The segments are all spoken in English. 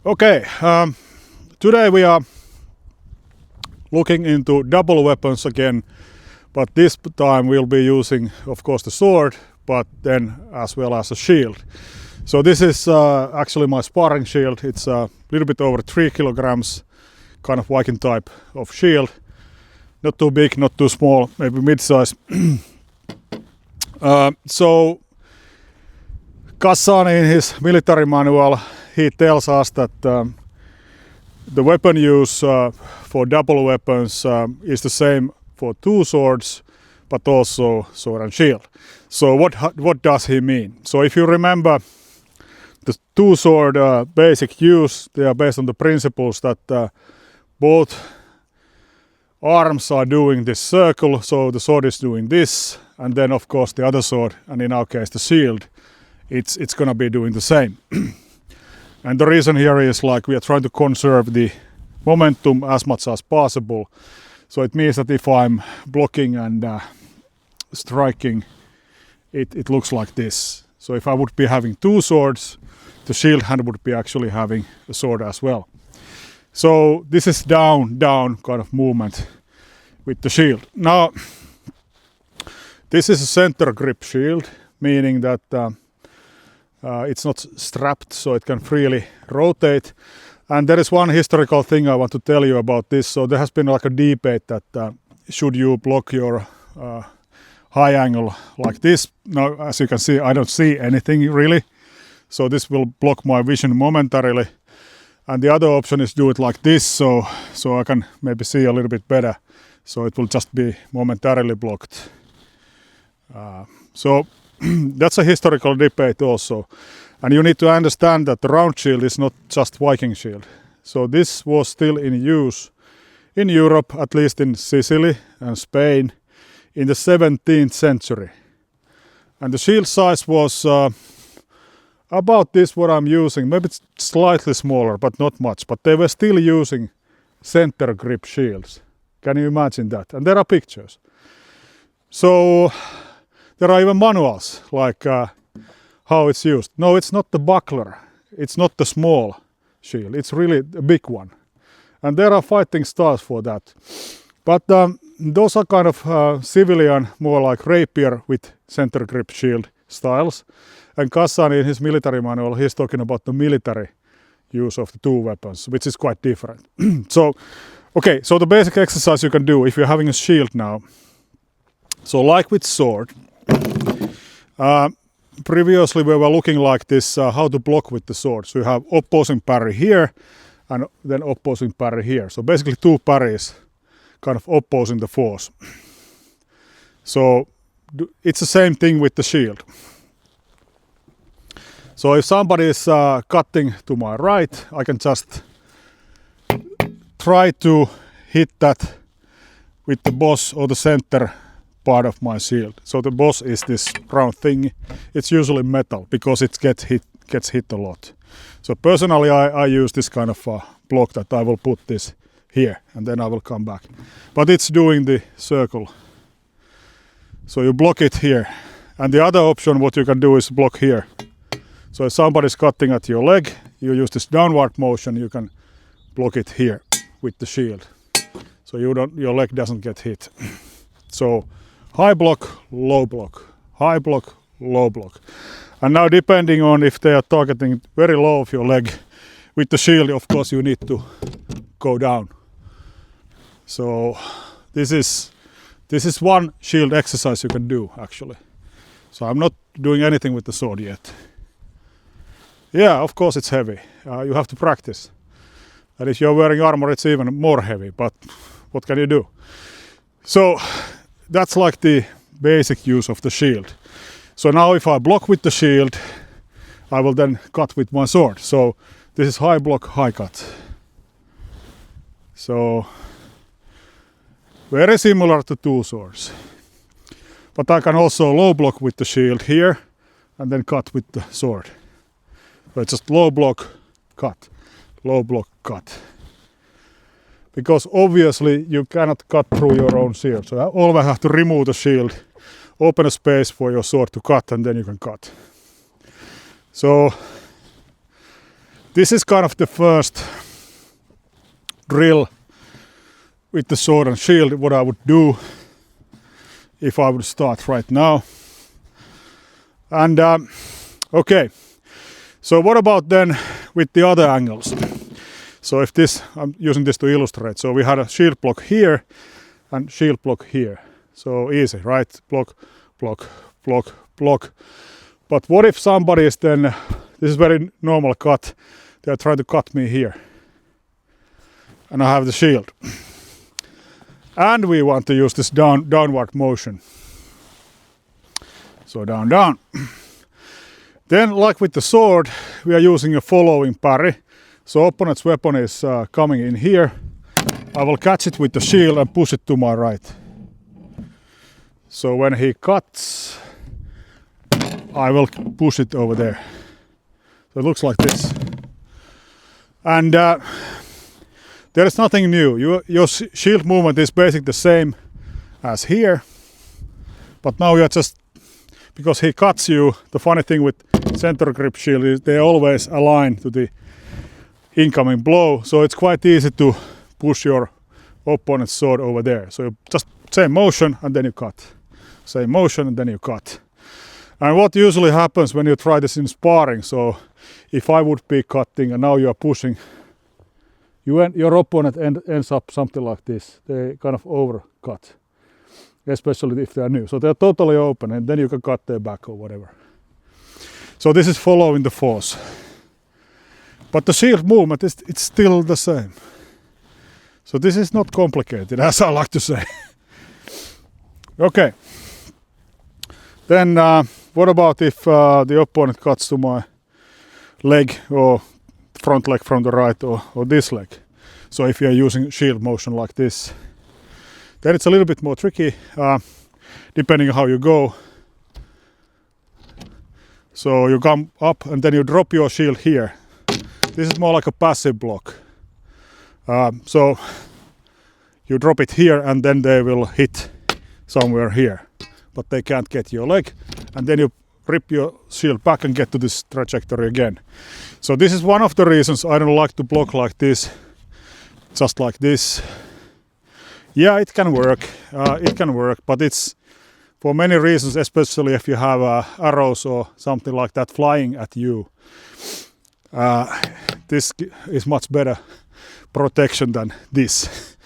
Okay, today we are looking into double weapons again, but this time we'll be using, of course, the sword, but then as well as a shield. So this is actually my sparring shield. It's a little bit over 3 kilograms, kind of Viking type of shield. Not too big, not too small, maybe mid-size. So Cassani in his military manual, he tells us that the weapon use for double weapons is the same for two swords, but also sword and shield. So what does he mean? So if you remember the two sword basic use, they are based on the principles that both arms are doing this circle, so the sword is doing this, and then of course the other sword, and in our case the shield, it's gonna be doing the same. And the reason here is like we are trying to conserve the momentum as much as possible. So it means that if I'm blocking and striking, it looks like this. So if I would be having two swords, the shield hand would be actually having a sword as well. So this is down kind of movement with the shield. Now, this is a center grip shield, meaning that it's not strapped, so it can freely rotate. And there is one historical thing I want to tell you about this. So there has been like a debate that should you block your high angle like this. Now, as you can see, I don't see anything really. So this will block my vision momentarily. And the other option is do it like this, so I can maybe see a little bit better. So it will just be momentarily blocked. So that's a historical debate also. And you need to understand that the round shield is not just Viking shield. So this was still in use in Europe, at least in Sicily and Spain, in the 17th century. And the shield size was about this what I'm using, maybe it's slightly smaller, but not much. But they were still using center grip shields. Can you imagine that? And there are pictures. So there are even manuals, like how it's used. No, it's not the buckler. It's not the small shield. It's really a big one. And there are fighting styles for that. But those are kind of civilian, more like rapier with center grip shield styles. And Cassani in his military manual, he's talking about the military use of the two weapons, which is quite different. So the basic exercise you can do if you're having a shield now. So like with sword, previously we were looking like this, how to block with the sword. So you have opposing parry here and then opposing parry here. So basically two parries kind of opposing the force. So it's the same thing with the shield. So if somebody is cutting to my right, I can just try to hit that with the boss or the center part of my shield. So the boss is this round thing. It's usually metal because it gets hit a lot. So personally I use this kind of block that I will put this here and then I will come back. But it's doing the circle. So you block it here. And the other option what you can do is block here. So if somebody's cutting at your leg, you use this downward motion, you can block it here with the shield. So your leg doesn't get hit. So high block, low block, high block, low block. And now depending on if they are targeting very low of your leg, with the shield of course you need to go down. So this is one shield exercise you can do actually. So I'm not doing anything with the sword yet. Yeah, of course it's heavy. You have to practice. And if you're wearing armor, it's even more heavy, but what can you do? So that's like the basic use of the shield. So now if I block with the shield, I will then cut with my sword. So this is high block, high cut. So very similar to two swords. But I can also low block with the shield here and then cut with the sword. So it's just low block, cut, low block, cut. Because obviously you cannot cut through your own shield. So you always have to remove the shield, open a space for your sword to cut, and then you can cut. So This is kind of the first drill with the sword and shield, what I would do if I would start right now. And okay, so what about then with the other angles? So if this, I'm using this to illustrate. So we had a shield block here and shield block here. So easy, right? Block, block, block, block. But what if somebody is then, this is very normal cut, they are trying to cut me here. And I have the shield. And we want to use this downward motion. So down, down. Then like with the sword, we are using a following parry. So opponent's weapon is coming in here. I will catch it with the shield and push it to my right. So when he cuts, I will push it over there. So it looks like this. And there is nothing new. Your shield movement is basically the same as here. But now you are just, because he cuts you, the funny thing with center grip shield is they always align to the incoming blow. So it's quite easy to push your opponent's sword over there. So you just same motion and then you cut. Same motion and then you cut. And what usually happens when you try this in sparring, so if I would be cutting and now you are pushing, your opponent ends up something like this. They kind of overcut, especially if they are new. So they're totally open and then you can cut their back or whatever. So this is following the force. But the shield movement, it's still the same. So this is not complicated, as I like to say. Okay. Then what about if the opponent cuts to my leg or front leg from the right or this leg? So if you're using shield motion like this, then it's a little bit more tricky depending on how you go. So you come up and then you drop your shield here. This is more like a passive block. So you drop it here and then they will hit somewhere here, but they can't get your leg. And then you rip your shield back and get to this trajectory again. So this is one of the reasons I don't like to block like this, just like this. Yeah, it can work, but it's for many reasons, especially if you have arrows or something like that flying at you. This is much better protection than this.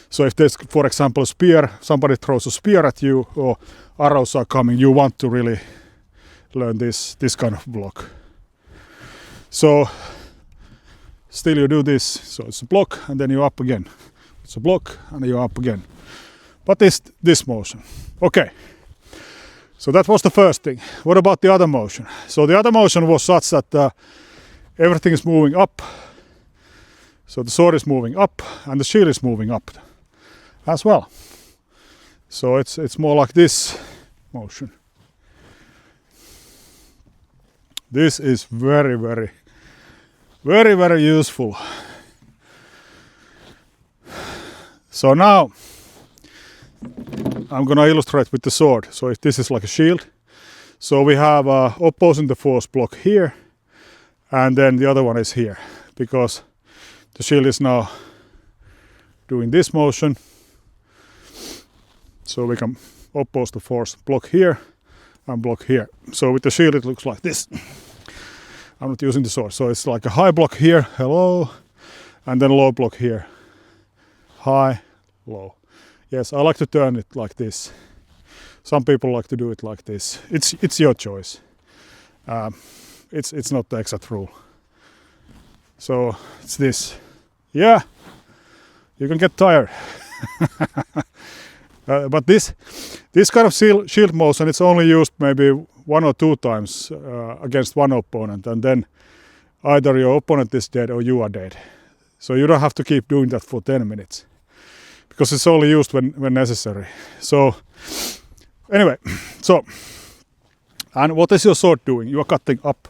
So if there's, for example, a spear, somebody throws a spear at you or arrows are coming, you want to really learn this kind of block. So still you do this, so it's a block and then you're up again. It's a block and you're up again. But it's this motion. Okay. So that was the first thing. What about the other motion? So the other motion was such that everything is moving up. So the sword is moving up and the shield is moving up as well. So it's more like this motion. This is very, very, very, very useful. So now I'm gonna illustrate with the sword. So if this is like a shield, so we have opposing the force block here, and then the other one is here, because the shield is now doing this motion. So we can oppose the force block here and block here. So with the shield it looks like this. I'm not using the sword, so it's like a high block here, hello, and then low block here, high, low. Yes, I like to turn it like this. Some people like to do it like this. It's your choice. It's not the exact rule. So it's this. Yeah, you can get tired. But this kind of shield motion, it's only used maybe 1 or 2 times against one opponent, and then either your opponent is dead or you are dead. So you don't have to keep doing that for 10 minutes. Because it's only used when necessary. So anyway, so and what is your sword doing? You are cutting up,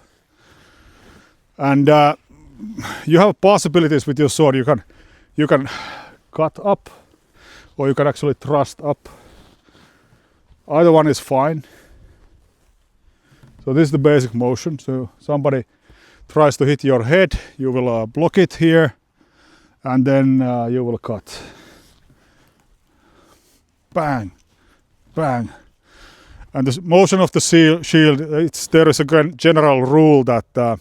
and you have possibilities with your sword. You can cut up, or you can actually thrust up. Either one is fine. So this is the basic motion. So somebody tries to hit your head, you will block it here, and then you will cut. Bang, bang. And the motion of the shield, there is a general rule that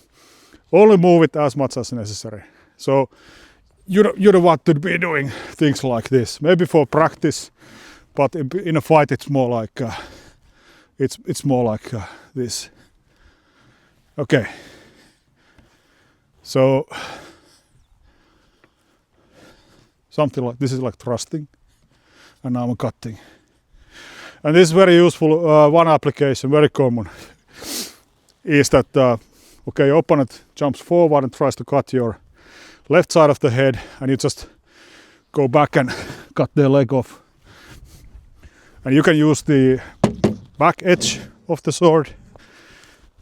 only move it as much as necessary. So you don't want to be doing things like this. Maybe for practice, but in a fight it's more like it's more like this. Okay. So something like this is like thrusting, and now I'm cutting. And this is very useful. One application, very common, is that okay, your opponent jumps forward and tries to cut your left side of the head, and you just go back and cut their leg off. And you can use the back edge of the sword.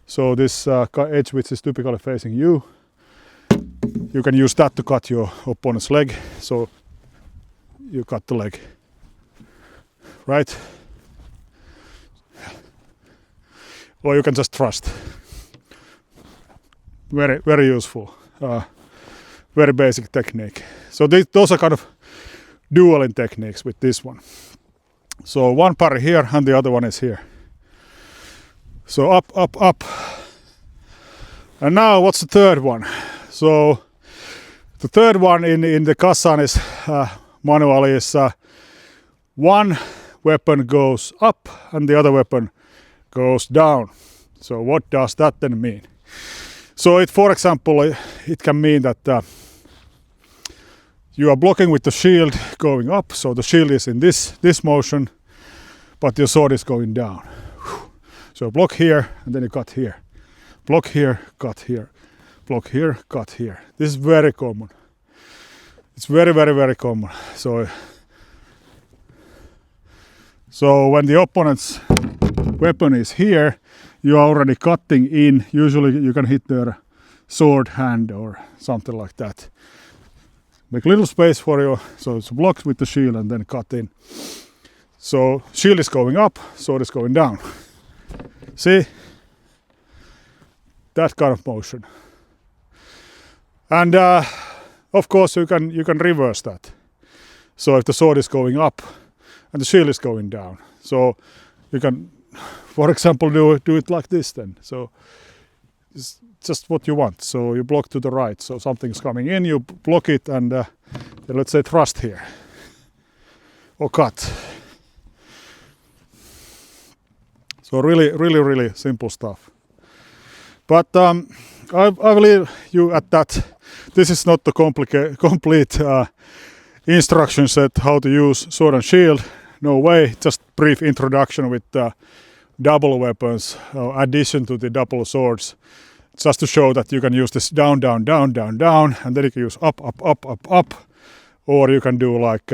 So this edge, which is typically facing you, you can use that to cut your opponent's leg. So you cut the leg, right? Or you can just thrust. Very, very useful. Very basic technique. So those are kind of dueling techniques with this one. So one parry here and the other one is here. So up, up, up. And now what's the third one? So the third one in the Cassani's manual is one weapon goes up and the other weapon goes down. So what does that then mean? So for example, it can mean that you are blocking with the shield going up, so the shield is in this motion, but your sword is going down. So block here and then you cut here. Block here, cut here. Block here, cut here. This is very common. It's very, very, very common. So when the opponent's weapon is here, you are already cutting in. Usually you can hit their sword hand or something like that. Make little space for you, so it's blocked with the shield and then cut in. So shield is going up, sword is going down. See? That kind of motion. And of course you can reverse that. So if the sword is going up and the shield is going down, so you can, for example, do it like this then. So it's just what you want. So you block to the right. So something's coming in, you block it and let's say thrust here or cut. So really, really, really simple stuff. But I will leave you at that. This is not the complete instruction set how to use sword and shield. No way. Just brief introduction with double weapons, addition to the double swords. Just to show that you can use this down, down, down, down, down, and then you can use up, up, up, up, up, or you can do like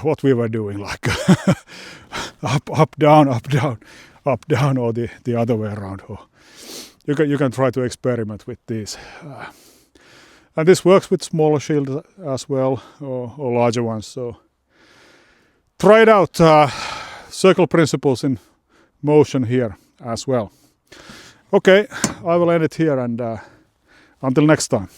what we were doing, like up, up, down, up, down, up, down, or the other way around. Or you can try to experiment with these. And this works with smaller shields as well, or larger ones. So try it out. Circle principles in motion here as well. Okay, I will end it here and until next time.